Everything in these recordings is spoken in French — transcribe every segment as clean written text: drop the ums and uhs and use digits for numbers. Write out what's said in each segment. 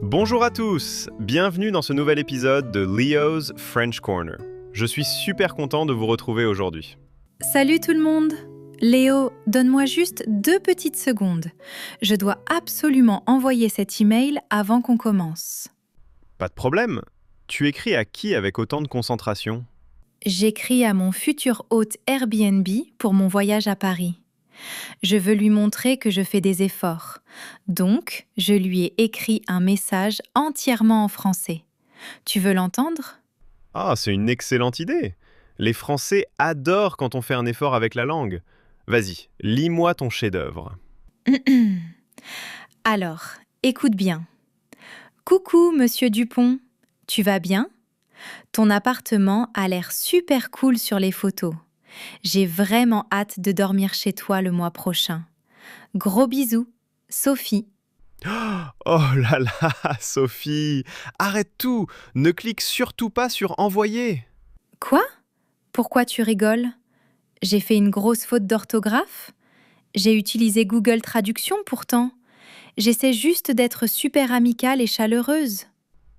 Bonjour à tous, bienvenue dans ce nouvel épisode de Leo's French Corner. Je suis super content de vous retrouver aujourd'hui. Salut tout le monde! Léo, donne-moi juste 2 petites secondes. Je dois absolument envoyer cet email avant qu'on commence. Pas de problème. Tu écris à qui avec autant de concentration? J'écris à mon futur hôte Airbnb pour mon voyage à Paris. Je veux lui montrer que je fais des efforts. Donc, je lui ai écrit un message entièrement en français. Tu veux l'entendre? Ah, c'est une excellente idée. Les Français adorent quand on fait un effort avec la langue. Vas-y, lis-moi ton chef-d'œuvre. Alors, écoute bien. Coucou, monsieur Dupont. Tu vas bien? Ton appartement a l'air super cool sur les photos. J'ai vraiment hâte de dormir chez toi le mois prochain. Gros bisous, Sophie. Oh là là, Sophie, arrête tout. Ne clique surtout pas sur envoyer. Quoi? Pourquoi tu rigoles? J'ai fait une grosse faute d'orthographe? J'ai utilisé Google Traduction pourtant. J'essaie juste d'être super amicale et chaleureuse.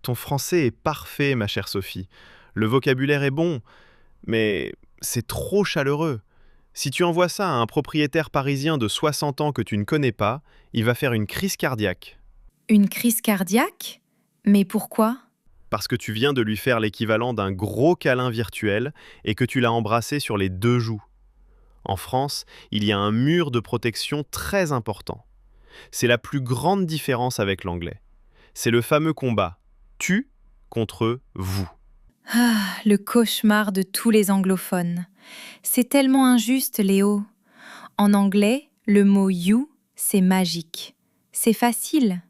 Ton français est parfait, ma chère Sophie. Le vocabulaire est bon, mais c'est trop chaleureux. Si tu envoies ça à un propriétaire parisien de 60 ans que tu ne connais pas, il va faire une crise cardiaque. Une crise cardiaque? Mais pourquoi? Parce que tu viens de lui faire l'équivalent d'un gros câlin virtuel et que tu l'as embrassé sur les 2 joues. En France, il y a un mur de protection très important. C'est la plus grande différence avec l'anglais. C'est le fameux combat tu contre vous. Ah, le cauchemar de tous les anglophones. C'est tellement injuste, Léo. En anglais, le mot you, c'est magique. C'est facile.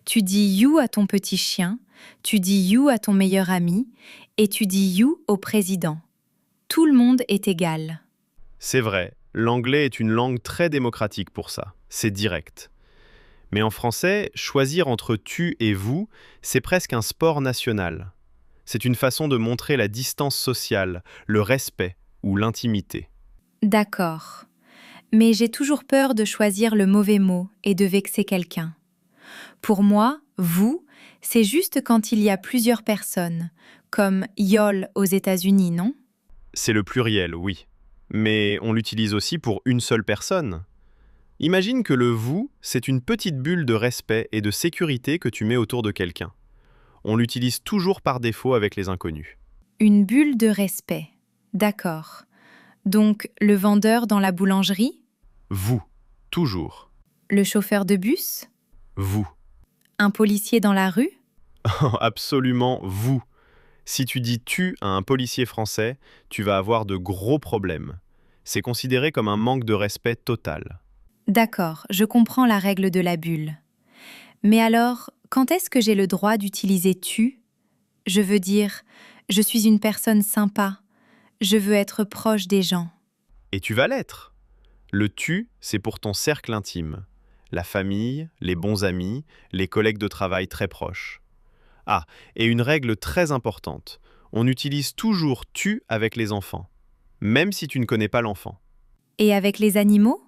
Tu dis you à ton petit chien, tu dis you à ton meilleur ami, et tu dis you au président. Tout le monde est égal. C'est vrai, l'anglais est une langue très démocratique pour ça. C'est direct. Mais en français, choisir entre tu et vous, c'est presque un sport national. C'est une façon de montrer la distance sociale, le respect ou l'intimité. D'accord. Mais j'ai toujours peur de choisir le mauvais mot et de vexer quelqu'un. Pour moi, vous, c'est juste quand il y a plusieurs personnes, comme y'all aux États-Unis, non? C'est le pluriel, oui. Mais on l'utilise aussi pour une seule personne. Imagine que le vous, c'est une petite bulle de respect et de sécurité que tu mets autour de quelqu'un. On l'utilise toujours par défaut avec les inconnus. Une bulle de respect. D'accord. Donc, le vendeur dans la boulangerie? Vous, toujours. Le chauffeur de bus? Vous. Un policier dans la rue? Absolument vous. Si tu dis tu à un policier français, tu vas avoir de gros problèmes. C'est considéré comme un manque de respect total. D'accord, je comprends la règle de la bulle. Mais alors, quand est-ce que j'ai le droit d'utiliser tu? Je veux dire, je suis une personne sympa. Je veux être proche des gens. Et tu vas l'être. Le tu, c'est pour ton cercle intime. La famille, les bons amis, les collègues de travail très proches. Ah, et une règle très importante. On utilise toujours tu avec les enfants, même si tu ne connais pas l'enfant. Et avec les animaux?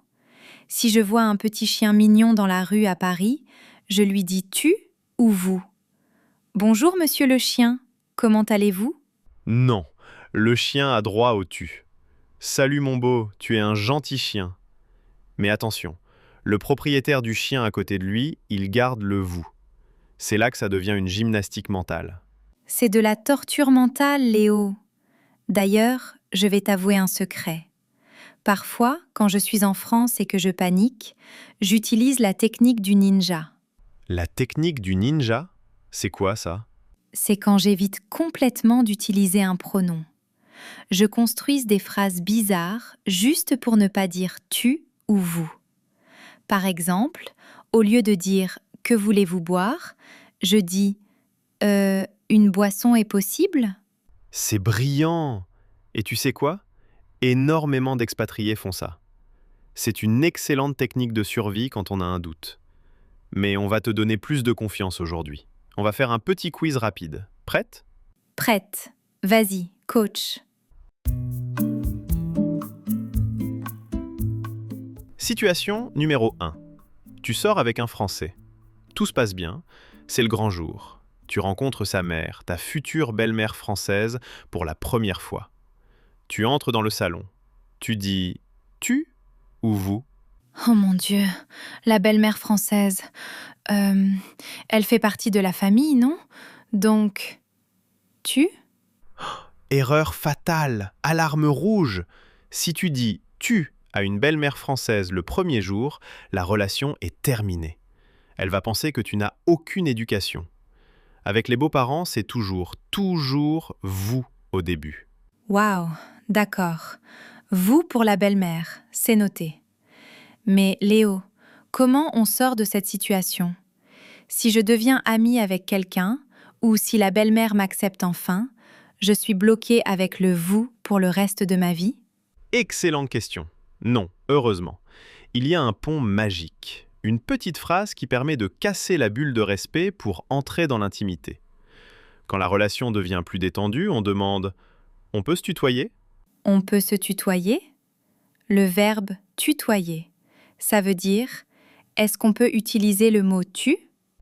Si je vois un petit chien mignon dans la rue à Paris, je lui dis tu ou vous? Bonjour monsieur le chien, comment allez-vous? Non, le chien a droit au tu. Salut mon beau, tu es un gentil chien. Mais attention, le propriétaire du chien à côté de lui, il garde le vous. C'est là que ça devient une gymnastique mentale. C'est de la torture mentale, Léo. D'ailleurs, je vais t'avouer un secret. Parfois, quand je suis en France et que je panique, j'utilise la technique du ninja. La technique du ninja, c'est quoi ça? C'est quand j'évite complètement d'utiliser un pronom. Je construise des phrases bizarres juste pour ne pas dire tu ou vous. Par exemple, au lieu de dire que voulez-vous boire, je dis une boisson est possible? C'est brillant! Et tu sais quoi? Énormément d'expatriés font ça. C'est une excellente technique de survie quand on a un doute. Mais on va te donner plus de confiance aujourd'hui. On va faire un petit quiz rapide. Prête? Prête. Vas-y, coach. Situation numéro 1. Tu sors avec un Français. Tout se passe bien, c'est le grand jour. Tu rencontres sa mère, ta future belle-mère française, pour la première fois. Tu entres dans le salon. Tu dis « tu » ou « vous ». Oh mon Dieu, la belle-mère française. Elle fait partie de la famille, non? Donc, tu? Erreur fatale, alarme rouge. Si tu dis « tu » à une belle-mère française le premier jour, la relation est terminée. Elle va penser que tu n'as aucune éducation. Avec les beaux-parents, c'est toujours « vous » au début. Waouh, d'accord. Vous pour la belle-mère, c'est noté. Mais Léo, comment on sort de cette situation? Si je deviens amie avec quelqu'un, ou si la belle-mère m'accepte enfin, je suis bloquée avec le « vous » pour le reste de ma vie? Excellente question. Non, heureusement. Il y a un pont magique, une petite phrase qui permet de casser la bulle de respect pour entrer dans l'intimité. Quand la relation devient plus détendue, on demande « on peut se tutoyer ?» On peut se tutoyer? Le verbe « tutoyer », ça veut dire « est-ce qu'on peut utiliser le mot « tu » ?»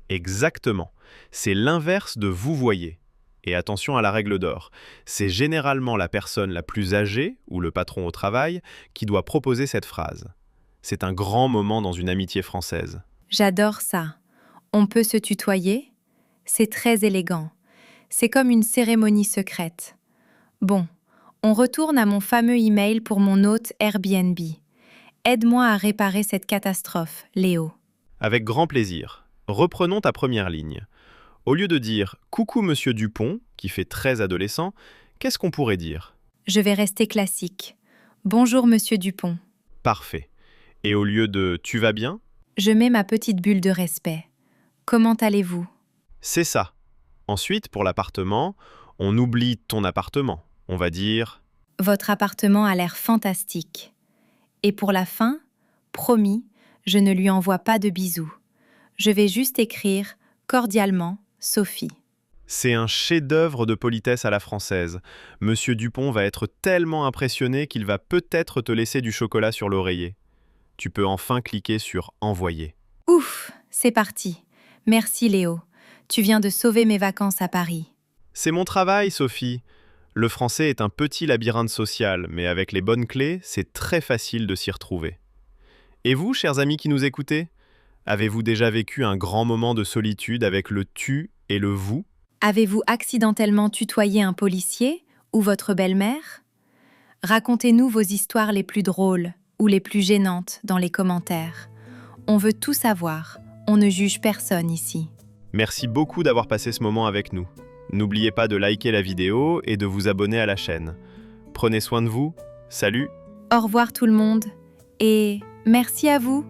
Exactement. C'est l'inverse de vous voyez. Et attention à la règle d'or. C'est généralement la personne la plus âgée, ou le patron au travail, qui doit proposer cette phrase. C'est un grand moment dans une amitié française. J'adore ça. On peut se tutoyer? C'est très élégant. C'est comme une cérémonie secrète. Bon, on retourne à mon fameux email pour mon hôte Airbnb. Aide-moi à réparer cette catastrophe, Léo. Avec grand plaisir. Reprenons ta première ligne. Au lieu de dire « Coucou Monsieur Dupont », qui fait très adolescent, qu'est-ce qu'on pourrait dire? Je vais rester classique. Bonjour, Monsieur Dupont. Parfait. Et au lieu de « Tu vas bien », Je mets ma petite bulle de respect. Comment allez-vous? c'est ça. Ensuite, pour l'appartement, on oublie ton appartement. On va dire Votre appartement a l'air fantastique. Et pour la fin, promis, je ne lui envoie pas de bisous. Je vais juste écrire cordialement Sophie. « C'est un chef-d'œuvre de politesse à la française. Monsieur Dupont va être tellement impressionné qu'il va peut-être te laisser du chocolat sur l'oreiller. » Tu peux enfin cliquer sur « Envoyer ». Ouf, c'est parti. Merci Léo. Tu viens de sauver mes vacances à Paris. C'est mon travail, Sophie. Le français est un petit labyrinthe social, mais avec les bonnes clés, c'est très facile de s'y retrouver. Et vous, chers amis qui nous écoutez, avez-vous déjà vécu un grand moment de solitude avec le « tu » et le « vous » ? Avez-vous accidentellement tutoyé un policier ou votre belle-mère? Racontez-nous vos histoires les plus drôles ou les plus gênantes dans les commentaires. On veut tout savoir. On ne juge personne ici. Merci beaucoup d'avoir passé ce moment avec nous. N'oubliez pas de liker la vidéo et de vous abonner à la chaîne. Prenez soin de vous. Salut! Au revoir tout le monde et merci à vous.